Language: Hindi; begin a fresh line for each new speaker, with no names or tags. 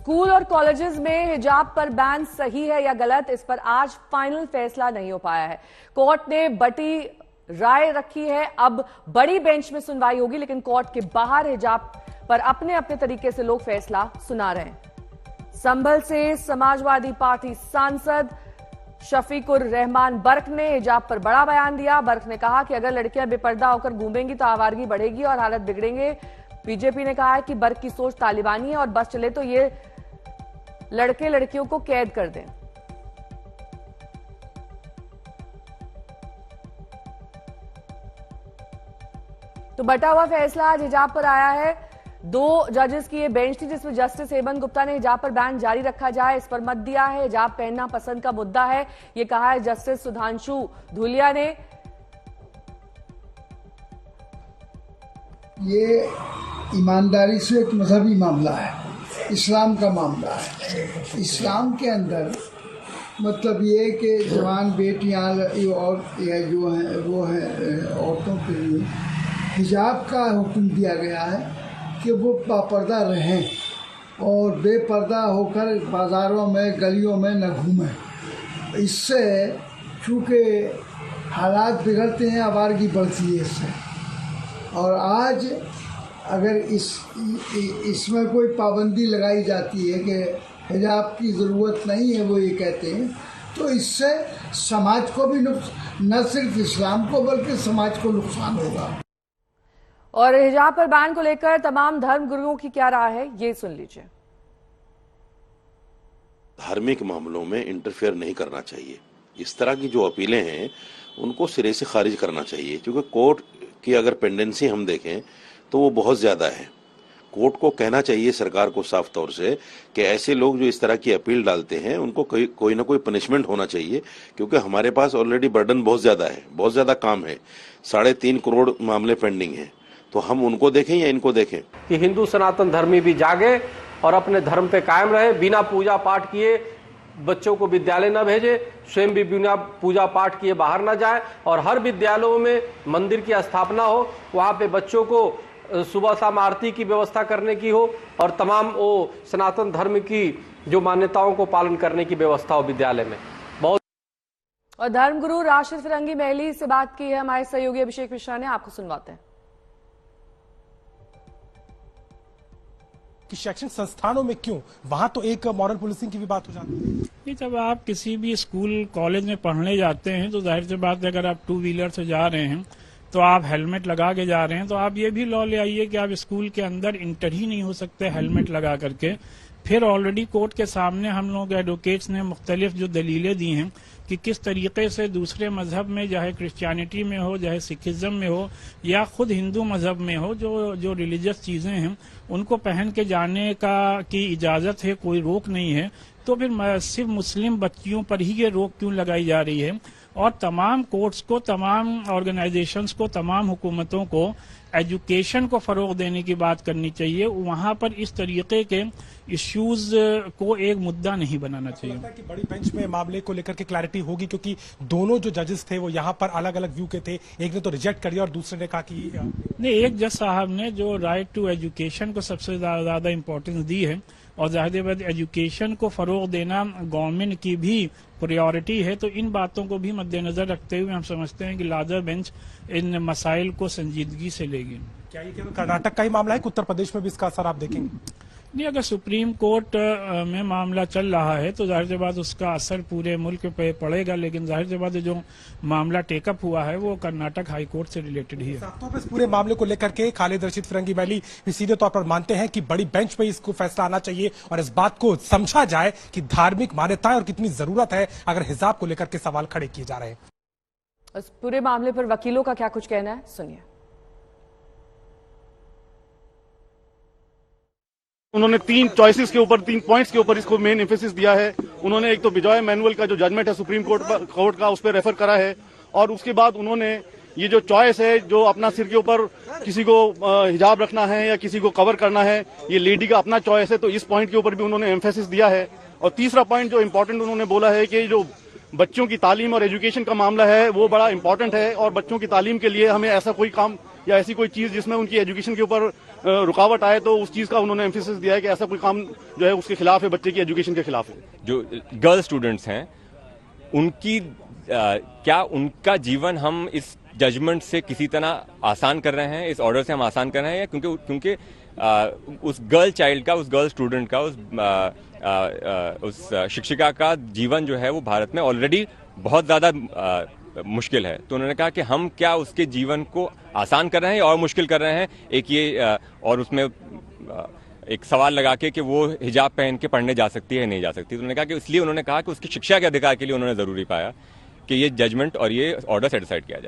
स्कूल और कॉलेजेस में हिजाब पर बैन सही है या गलत, इस पर आज फाइनल फैसला नहीं हो पाया है। कोर्ट ने बटी राय रखी है। अब बड़ी बेंच में सुनवाई होगी, लेकिन कोर्ट के बाहर हिजाब पर अपने अपने तरीके से लोग फैसला सुना रहे हैं। संभल से समाजवादी पार्टी सांसद शफीकुर रहमान बर्क ने हिजाब पर बड़ा बयान दिया। बर्क ने कहा कि अगर लड़कियां बेपर्दा होकर घूमेंगी तो आवारगी बढ़ेगी और हालत बिगड़ेंगे। बीजेपी ने कहा है कि बर्क की सोच तालिबानी है और बस चले तो ये लड़के लड़कियों को कैद कर दें। तो बटा हुआ फैसला आज हिजाब पर आया है। 2 जजेस की ये बेंच थी जिसमें जस्टिस हेमंत गुप्ता ने हिजाब पर बैन जारी रखा जाए, इस पर मत दिया है। हिजाब पहनना पसंद का मुद्दा है, ये कहा है जस्टिस सुधांशु धूलिया ने।
ये ईमानदारी से एक मजहबी मामला है, इस्लाम का मामला है। इस्लाम के अंदर मतलब ये कि जवान बेटियां और जो हैं वो हैं औरतों के लिए हिजाब का हुक्म दिया गया है कि वो बापर्दा रहें और बेपर्दा होकर बाज़ारों में गलियों में न घूमें। इससे चूँकि हालात बिगड़ते हैं, आवारगी बढ़ती है इससे। और आज अगर इसमें कोई पाबंदी लगाई जाती है कि हिजाब की ज़रूरत नहीं है, वो ये कहते हैं, तो इससे समाज को भी न सिर्फ इस्लाम को बल्कि समाज को नुकसान होगा।
और हिजाब पर बैन को लेकर तमाम धर्म गुरुओं की क्या राय है, ये सुन लीजिए।
धार्मिक मामलों में इंटरफेयर नहीं करना चाहिए। इस तरह की जो अपीलें हैं उनको सिरे से खारिज करना चाहिए, क्योंकि कोर्ट की अगर पेंडेंसी हम देखें तो वो बहुत ज़्यादा है। कोर्ट को कहना चाहिए सरकार को साफ तौर से कि ऐसे लोग जो इस तरह की अपील डालते हैं उनको कोई ना कोई पनिशमेंट होना चाहिए, क्योंकि हमारे पास ऑलरेडी बर्डन बहुत ज़्यादा है, बहुत ज़्यादा काम है। 3.5 करोड़ मामले पेंडिंग हैं, तो हम उनको देखें या इनको देखें?
कि हिंदू सनातन धर्मी भी जागे और अपने धर्म पे कायम रहे, बिना पूजा पाठ किए बच्चों को विद्यालय न भेजे, स्वयं भी बिना पूजा पाठ किए बाहर न जाए, और हर विद्यालयों में मंदिर की स्थापना हो, वहाँ पे बच्चों को सुबह शाम आरती की व्यवस्था करने की हो और तमाम वो सनातन धर्म की जो मान्यताओं को पालन करने की व्यवस्था हो विद्यालय में। बहुत
और धर्मगुरु राशिद फिरंगी महली से बात की है हमारे सहयोगी अभिषेक मिश्रा ने, आपको सुनवाते हैं।
कि शैक्षणिक संस्थानों में क्यों, वहां तो एक मॉरल पुलिसिंग की भी बात हो जाती है।
जब आप किसी भी स्कूल कॉलेज में पढ़ने जाते हैं तो जाहिर सी बात है, अगर आप 2 व्हीलर से जा रहे हैं तो आप हेलमेट लगा के जा रहे हैं, तो आप ये भी लॉ ले आइए कि आप स्कूल के अंदर इंटर ही नहीं हो सकते हेलमेट लगा करके। फिर ऑलरेडी कोर्ट के सामने हम लोग एडवोकेट्स ने मुख्तलिफ जो दलीलें दी हैं कि किस तरीके से दूसरे मजहब में, चाहे क्रिश्चियनिटी में हो, चाहे सिखिज्म में हो या खुद हिंदू मजहब में हो, जो रिलीजियस चीजें हैं उनको पहन के जाने की इजाजत है, कोई रोक नहीं है। तो फिर सिर्फ मुस्लिम बच्चियों पर ही ये रोक क्यों लगाई जा रही है? और तमाम कोर्ट्स को, तमाम ऑर्गेनाइजेशंस को, तमाम हुकूमतों को एजुकेशन को फरोग देने की बात करनी चाहिए। वहां पर इस तरीके के इश्यूज को एक मुद्दा नहीं बनाना चाहिए।
कि बड़ी बेंच में मामले को लेकर के क्लैरिटी होगी, क्योंकि दोनों जो जजेस थे वो यहाँ पर अलग अलग व्यू के थे। एक ने तो रिजेक्ट कर दिया और दूसरे ने कहा कि
नहीं, एक जज साहब ने जो राइट टू एजुकेशन को सबसे ज्यादा इंपॉर्टेंस दी है और जाहिर बात एजुकेशन को फरोग देना गवर्नमेंट की भी प्रायोरिटी है, तो इन बातों को भी मद्देनजर रखते हुए हम समझते हैं कि लार्जर बेंच इन मसाइल को संजीदगी से लेगी।
क्या ये केवल कर्नाटक का ही मामला है कि उत्तर प्रदेश में भी इसका असर आप देखेंगे?
नहीं, अगर सुप्रीम कोर्ट में मामला चल रहा है तो जाहिर सी बात उसका असर पूरे मुल्क पे पड़ेगा, लेकिन जाहिर सी बात जो मामला टेकअप हुआ है वो कर्नाटक हाई कोर्ट से रिलेटेड ही है।
तो इस पूरे मामले को लेकर के खालिद रशीद फिरंगी महली भी सीधे तौर पर मानते हैं कि बड़ी बेंच में इसको फैसला आना चाहिए और इस बात को समझा जाए कि धार्मिक मान्यताएं और कितनी जरूरत है अगर हिजाब को लेकर के सवाल खड़े किए जा रहे हैं।
इस पूरे मामले पर वकीलों का क्या कुछ कहना है, सुनिए।
उन्होंने 3 चॉइसेस के ऊपर, 3 पॉइंट्स के ऊपर इसको मेन एम्फेसिस दिया है। उन्होंने एक तो बिजॉय मैनुअल का जो जजमेंट है सुप्रीम कोर्ट का, उस पर रेफर करा है, और उसके बाद उन्होंने ये जो चॉइस है, जो अपना सिर के ऊपर किसी को हिजाब रखना है या किसी को कवर करना है, ये लेडी का अपना चॉइस है, तो इस पॉइंट के ऊपर भी उन्होंने एम्फेसिस दिया है। और तीसरा पॉइंट जो इम्पोर्टेंट उन्होंने बोला है कि जो बच्चों की तालीम और एजुकेशन का मामला है वो बड़ा इंपॉर्टेंट है और बच्चों की तालीम के लिए हमें ऐसा कोई काम या ऐसी कोई चीज जिसमें उनकी एजुकेशन के ऊपर रुकावट आए, तो उस चीज का उन्होंने एम्फेसिस दिया है कि ऐसा कोई काम जो है उसके खिलाफ है, बच्चे की एजुकेशन के खिलाफ है।
जो गर्ल स्टूडेंट्स हैं उनकी क्या उनका जीवन हम इस जजमेंट से किसी तरह आसान कर रहे हैं, इस ऑर्डर से हम आसान कर रहे हैं, क्योंकि उस गर्ल चाइल्ड का, उस गर्ल स्टूडेंट का, उस शिक्षिका का जीवन जो है वो भारत में ऑलरेडी बहुत ज्यादा मुश्किल है। तो उन्होंने कहा कि हम क्या उसके जीवन को आसान कर रहे हैं और मुश्किल कर रहे हैं। एक ये और उसमें एक सवाल लगा के कि वो हिजाब पहन के पढ़ने जा सकती है नहीं जा सकती। तो उन्होंने कहा कि इसलिए उन्होंने कहा कि उसकी शिक्षा के अधिकार के लिए उन्होंने जरूरी पाया कि ये जजमेंट और ये ऑर्डर सेटिस्फाइड किया जाए।